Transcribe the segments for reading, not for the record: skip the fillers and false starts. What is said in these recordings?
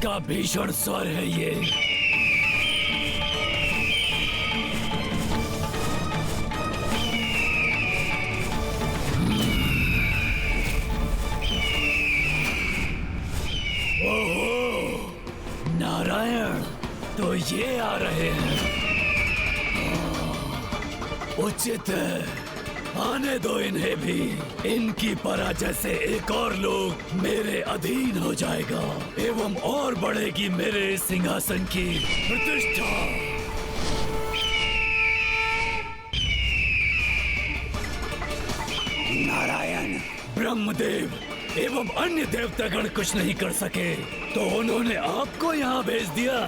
किसका भीषण स्वर है ये? ओहो, नारायण तो ये आ रहे हैं। उचित है, आने दो इन्हें भी। इनकी पराजय से एक और लोग मेरे अधीन हो जाएगा एवं और बढ़ेगी मेरे सिंहासन की प्रतिष्ठा। नारायण, ब्रह्मदेव एवं अन्य देवतागण कुछ नहीं कर सके तो उन्होंने आपको यहाँ भेज दिया,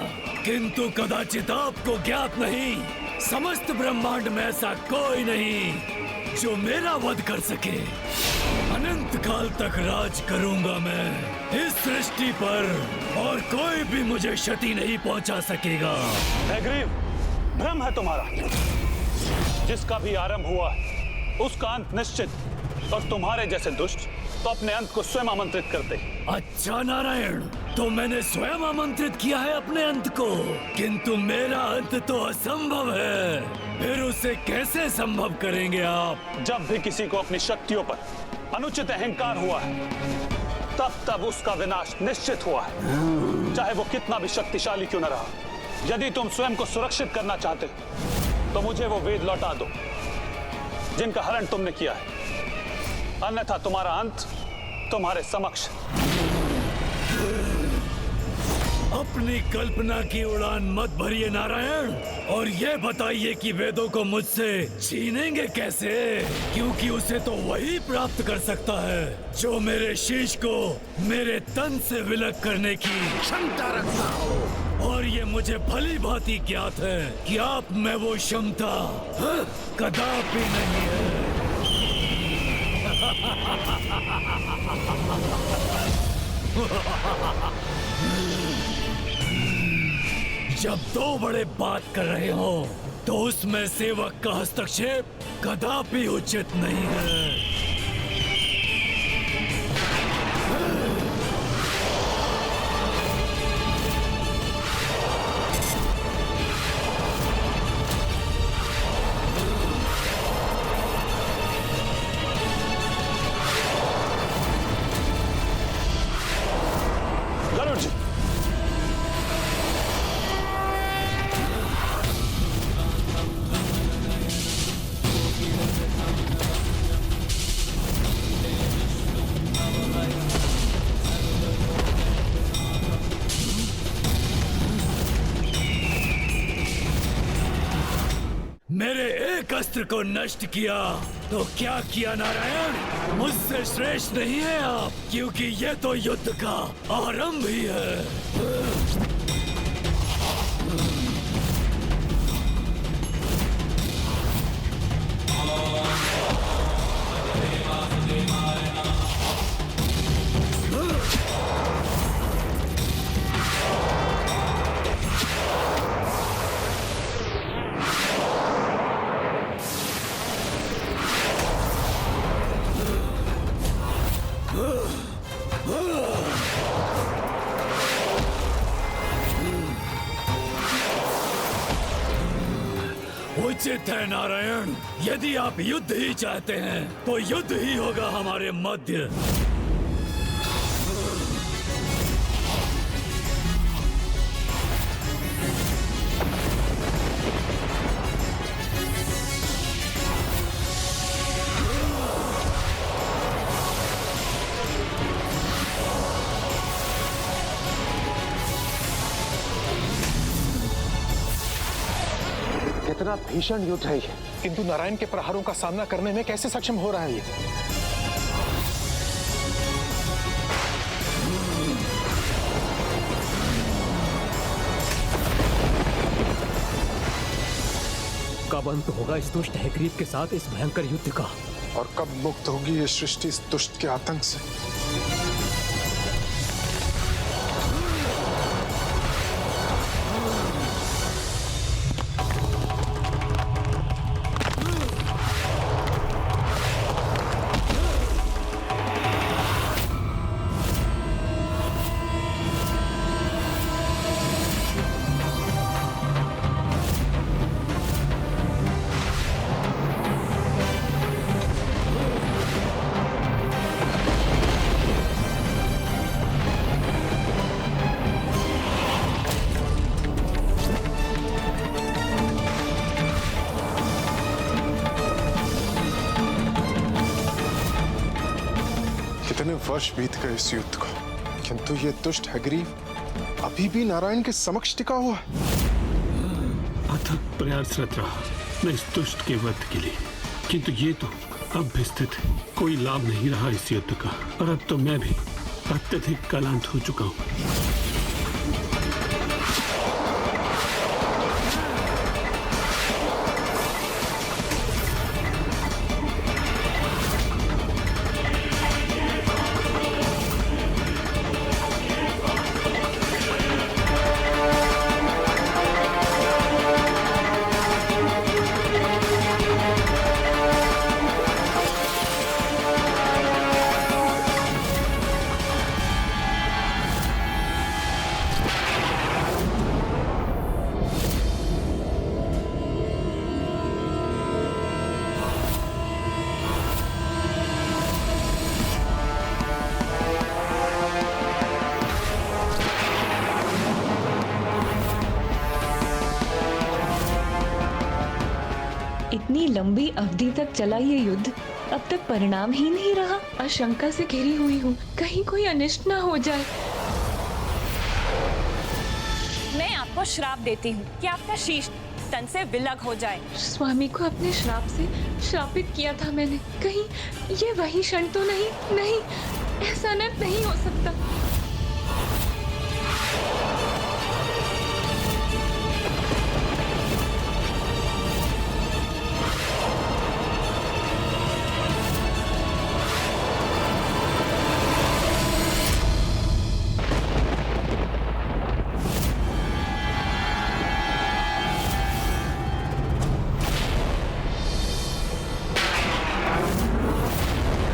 किंतु कदाचित आपको ज्ञात नहीं, समस्त ब्रह्मांड में ऐसा कोई नहीं जो मेरा वध कर सके। अनंत काल तक राज करूंगा मैं इस सृष्टि पर और कोई भी मुझे क्षति नहीं पहुंचा सकेगा। हैग्रीव, भ्रम है तुम्हारा। जिसका भी आरंभ हुआ है उसका अंत निश्चित, और तुम्हारे जैसे दुष्ट तो अपने अंत को स्वयं आमंत्रित करते। अच्छा नारायण, तो मैंने स्वयं आमंत्रित किया है अपने अंत को, किंतु मेरा अंत तो असंभव है। फिर उसे कैसे संभव करेंगे आप? जब भी किसी को अपनी शक्तियों पर अनुचित अहंकार हुआ है तब तब उसका विनाश निश्चित हुआ है, चाहे वो कितना भी शक्तिशाली क्यों न रहा। यदि तुम स्वयं को सुरक्षित करना चाहते हो तो मुझे वो वेद लौटा दो जिनका हरण तुमने किया है, अन्यथा तुम्हारा अंत तुम्हारे समक्ष। अपनी कल्पना की उड़ान मत भरिए नारायण, और ये बताइए कि वेदों को मुझसे छीनेंगे कैसे, क्योंकि उसे तो वही प्राप्त कर सकता है जो मेरे शीश को मेरे तन से विलग करने की क्षमता रखता हो। और ये मुझे भली भांति ज्ञात है कि आप में वो क्षमता कदापि नहीं है। जब दो बड़े बात कर रहे हो तो उसमें सेवक का हस्तक्षेप कदापि उचित नहीं है। गरुड़ जी, मेरे एक अस्त्र को नष्ट किया तो क्या किया नारायण? मुझसे श्रेष्ठ नहीं है आप, क्योंकि ये तो युद्ध का आरंभ ही है। उचित है नारायण, यदि आप युद्ध ही चाहते हैं तो युद्ध ही होगा हमारे मध्य। कितना भीषण युद्ध है ये, किंतु नारायण के प्रहारों का सामना करने में कैसे सक्षम हो रहा है ये? कब अंत होगा इस दुष्ट हैग्रीव के साथ इस भयंकर युद्ध का? और कब मुक्त होगी ये सृष्टि इस दुष्ट के आतंक से? कितने वर्ष बीत गए इस युद्ध को, किंतु ये दुष्ट हैग्रीव अभी भी नारायण के समक्ष टिका हुआ है। अथक प्रयासरत रहा मैं इस दुष्ट के वध के लिए, किंतु ये तो अब भी स्थित है। कोई लाभ नहीं रहा इस युद्ध का, और अब तो मैं भी अत्यधिक क्लांत हो चुका हूँ। इतनी लंबी अवधि तक चला ये युद्ध, अब तक परिणाम ही नहीं रहा। आशंका से घिरी हुई हूँ, कहीं कोई अनिष्ट ना हो जाए। मैं आपको श्राप देती हूँ कि आपका शीश तन से विलग हो जाए। स्वामी को अपने श्राप से श्रापित किया था मैंने, कहीं ये वही क्षण तो नहीं? नहीं, ऐसा अनर्थ नहीं हो सकता।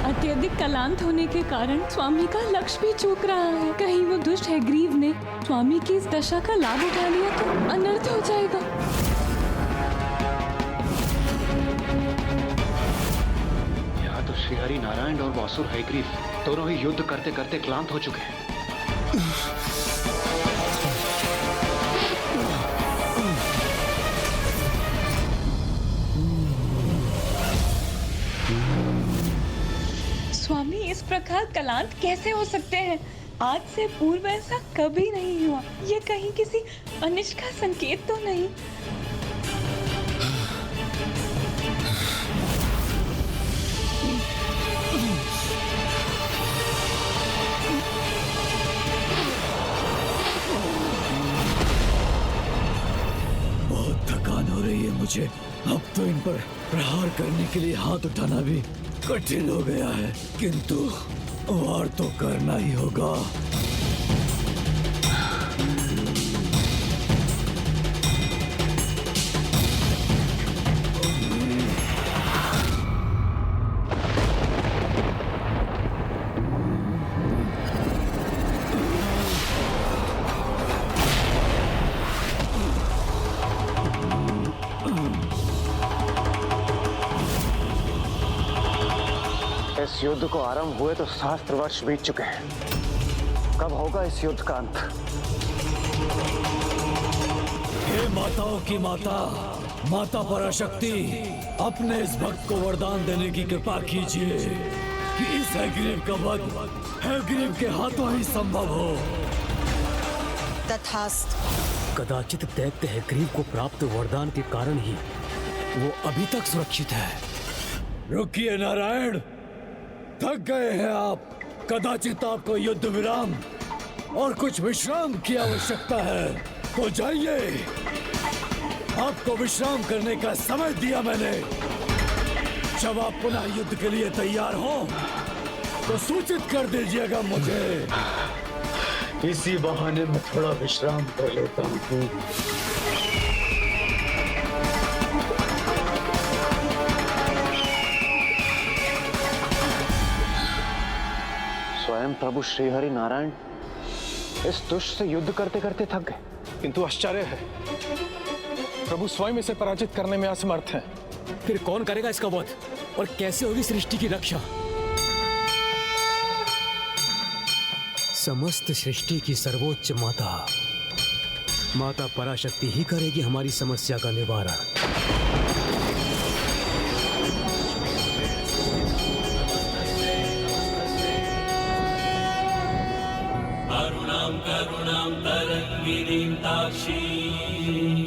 अत्यधिक क्लांत होने के कारण स्वामी का लक्ष्य भी चूक रहा है। कहीं वो दुष्ट हैग्रीव ने स्वामी की इस दशा का लाभ उठा लिया तो अनर्थ हो जाएगा। यहाँ तो श्रीहरि नारायण और वासुर हैग्रीव दोनों ही युद्ध करते करते क्लांत हो चुके हैं। स्वामी इस प्रकार क्लांत कैसे हो सकते हैं? आज से पूर्व ऐसा कभी नहीं हुआ। ये कहीं किसी अनिष्ट का संकेत तो नहीं? बहुत थकान हो रही है मुझे। अब तो इन पर प्रहार करने के लिए हाथ उठाना भी कठिन हो गया है, किंतु वार तो करना ही होगा। इस युद्ध को आरंभ हुए तो सहस्त्र वर्ष बीत चुके हैं। कब होगा इस युद्ध का अंत? हे माताओं की माता, माता पराशक्ति, अपने इस भक्त को वरदान देने की कृपा कीजिए कि इस हैग्रीव का वध हैग्रीव के हाथों ही संभव हो। तथास्तु। कदाचित दैत्य हैग्रीव को प्राप्त वरदान के कारण ही वो अभी तक सुरक्षित है। रुकिए नारायण, थक गए हैं आप। कदाचित आपको युद्ध विराम और कुछ विश्राम की आवश्यकता है, तो जाइए। आपको विश्राम करने का समय दिया मैंने। जब आप पुनः युद्ध के लिए तैयार हो तो सूचित कर दीजिएगा मुझे। इसी बहाने मैं थोड़ा विश्राम कर लेता हूँ। स्वयं प्रभु श्रीहरि नारायण इस दुष्ट से युद्ध करते करते थक गए, किंतु आश्चर्य है, प्रभु स्वयं इसे पराजित करने में असमर्थ हैं। फिर कौन करेगा इसका वध और कैसे होगी सृष्टि की रक्षा? समस्त सृष्टि की सर्वोच्च माता माता पराशक्ति ही करेगी हमारी समस्या का निवारण। करुणां तरङ्गिनीं ताक्षीं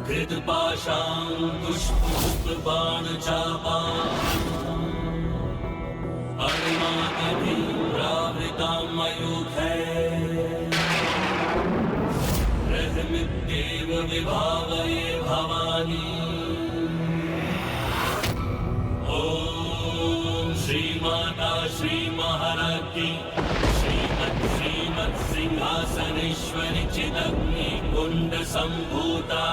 कृतपाशां पुष्पबाणचापाम् अरुणादिभिरावृतां मयूखैः रथमित्येव विभावये भवानी। ॐ श्रीमाता श्रीमहाराज की श्रीमत् सिंहासनेश्वरी चिदग्नि कुंड संभूता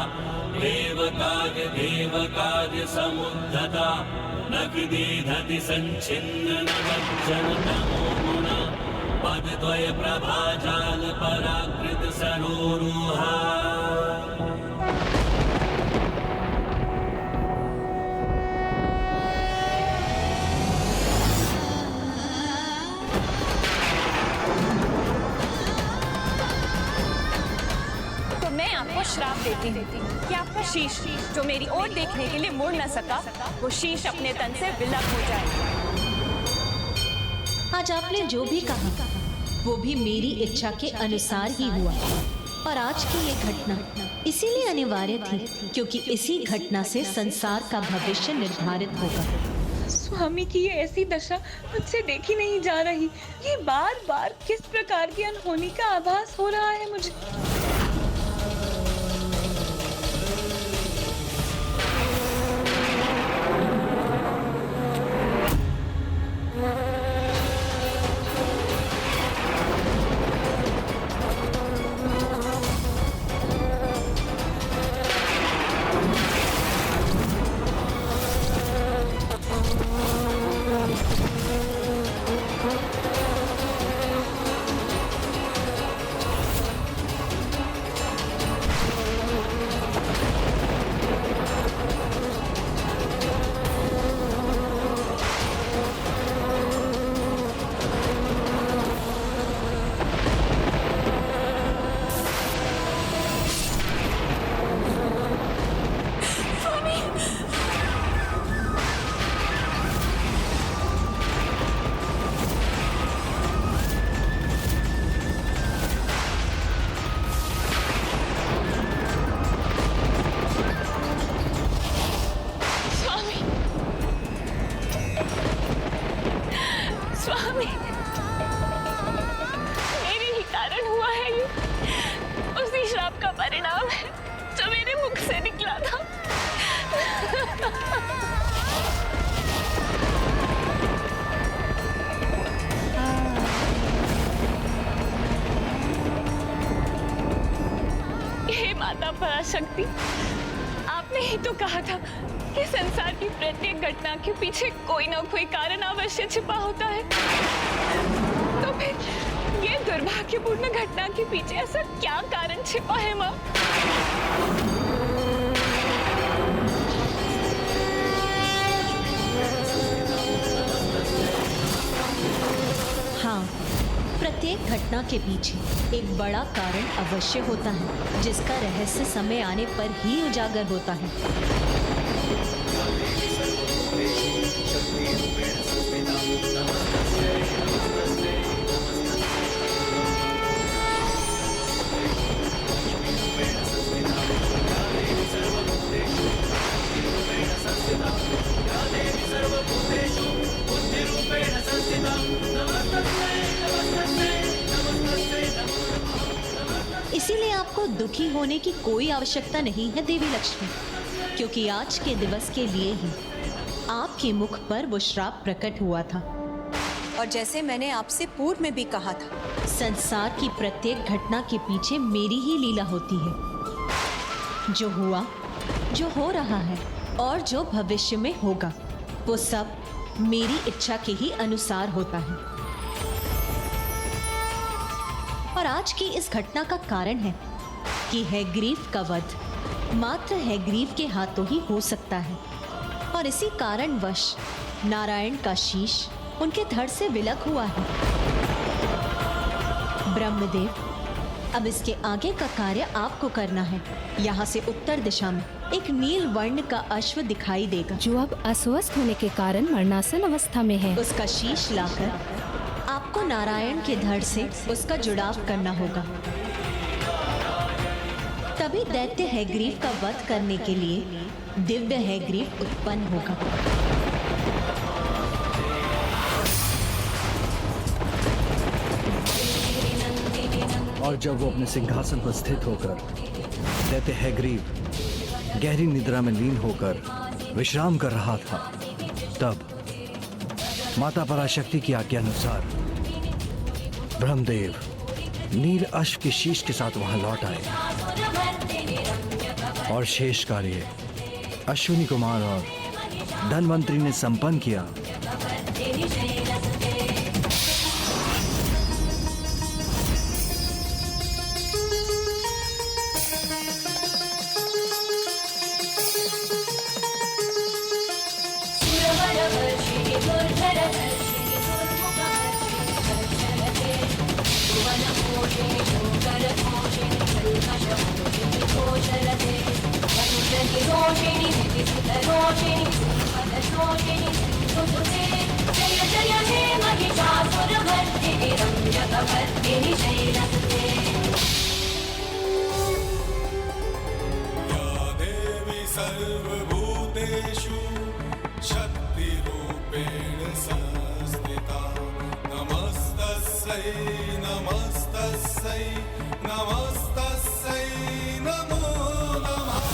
देवकार्य समुद्धता नखदीधति संचिन्न नवज्जन तमो मुना पदद्वय प्रभाजाल पराकृत सरोरुहा। आपको श्राप देती हूँ कि आपका शीश जो मेरी ओर देखने के लिए मुड़ न सका, वो शीश अपने तन से विलग हो जाए। आज आपने जो भी कहा वो भी मेरी इच्छा के अनुसार ही हुआ, और आज की ये घटना इसीलिए अनिवार्य थी क्योंकि इसी घटना से संसार का भविष्य निर्धारित होगा। स्वामी की ये ऐसी दशा मुझसे देखी नहीं जा रही। ये बार बार किस प्रकार की अनहोनी का आभास हो रहा है मुझे। पराशक्ति, आपने ही तो कहा था कि संसार की प्रत्येक घटना के पीछे कोई ना कोई कारण अवश्य छिपा होता है। तो फिर ये दुर्भाग्यपूर्ण घटना के पीछे ऐसा क्या कारण छिपा है माँ? हाँ, प्रत्येक घटना के पीछे एक बड़ा कारण अवश्य होता है जिसका रहस्य समय आने पर ही उजागर होता है। इसीलिए आपको दुखी होने की कोई आवश्यकता नहीं है देवी लक्ष्मी, क्योंकि आज के दिवस के लिए ही आपके मुख पर वो श्राप प्रकट हुआ था। और जैसे मैंने आपसे पूर्व में भी कहा था, संसार की प्रत्येक घटना के पीछे मेरी ही लीला होती है। जो हुआ, जो हो रहा है और जो भविष्य में होगा, वो सब मेरी इच्छा के ही अनुसार होता है। और आज की इस घटना का कारण है कि हैग्रीव का वध मात्र हैग्रीव के हाथों ही हो सकता है, और इसी कारणवश नारायण का शीश उनके धड़ से विलग हुआ है। ब्रह्मदेव, अब इसके आगे का कार्य आपको करना है। यहाँ से उत्तर दिशा में एक नील वर्ण का अश्व दिखाई देगा जो अब अस्वस्थ होने के कारण मरणासन अवस्था में है। उसका शीश लाकर आप आपको नारायण के धड़ से उसका जुड़ाव करना होगा। तभी दैत्य हैग्रीव का वध करने के लिए दिव्य हैग्रीव उत्पन्न होगा। और जब वो अपने सिंहासन पर स्थित होकर दैत्य हैग्रीव गहरी निद्रा में लीन होकर विश्राम कर रहा था, तब माता पराशक्ति की आज्ञा अनुसार ब्रह्मदेव नील अश्व के शीश के साथ वहां लौट आए और शेष कार्य अश्विनी कुमार और धनवंतरी ने संपन्न किया। सर्वभूतेषु शक्तिरूपेण संस्थिता नमस्तस्यै नमस्तस्यै नमस्तस्यै नमो नमः।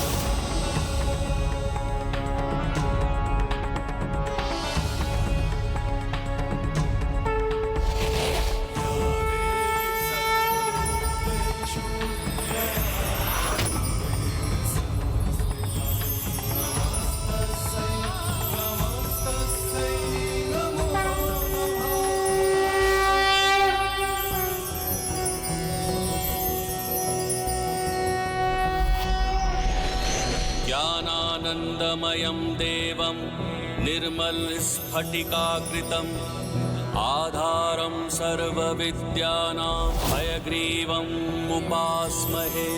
ज्ञानानन्दमयं देवं निर्मलस्फटिकाकृतिम् आधारं सर्वविद्यानां हयग्रीवम् उपास्महे।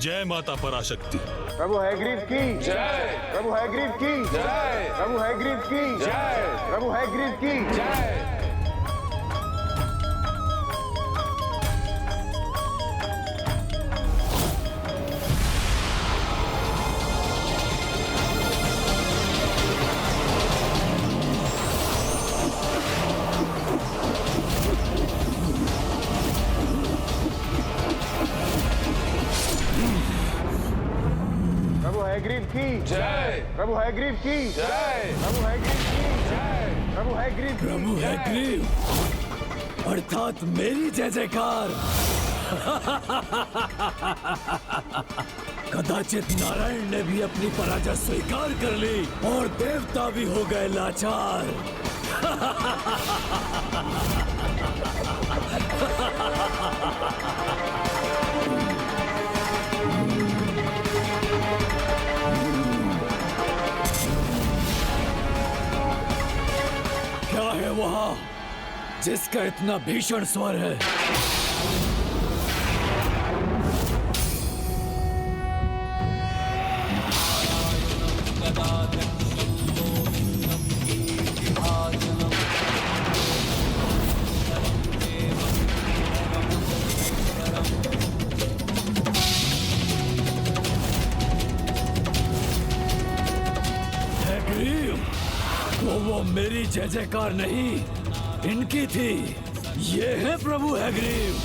जय माता पराशक्ति। प्रभु हैग्रीव की जय। प्रभु हैग्रीव की जय। प्रभु हैग्रीव की जय। प्रभु हैग्रीव की जय। हैग्रीव की जय। प्रभु हैग्रीव की जय। प्रभु हैग्रीव की जय। प्रभु हैग्रीव प्रभु हैग्रीव अर्थात मेरी जय जयकार। कदाचित नारायण ने भी अपनी पराजय स्वीकार कर ली और देवता भी हो गए लाचार। क्या है वहां जिसका इतना भीषण स्वर है? वो मेरी जय जयकार नहीं, इनकी थी। ये है प्रभु हैग्रीव।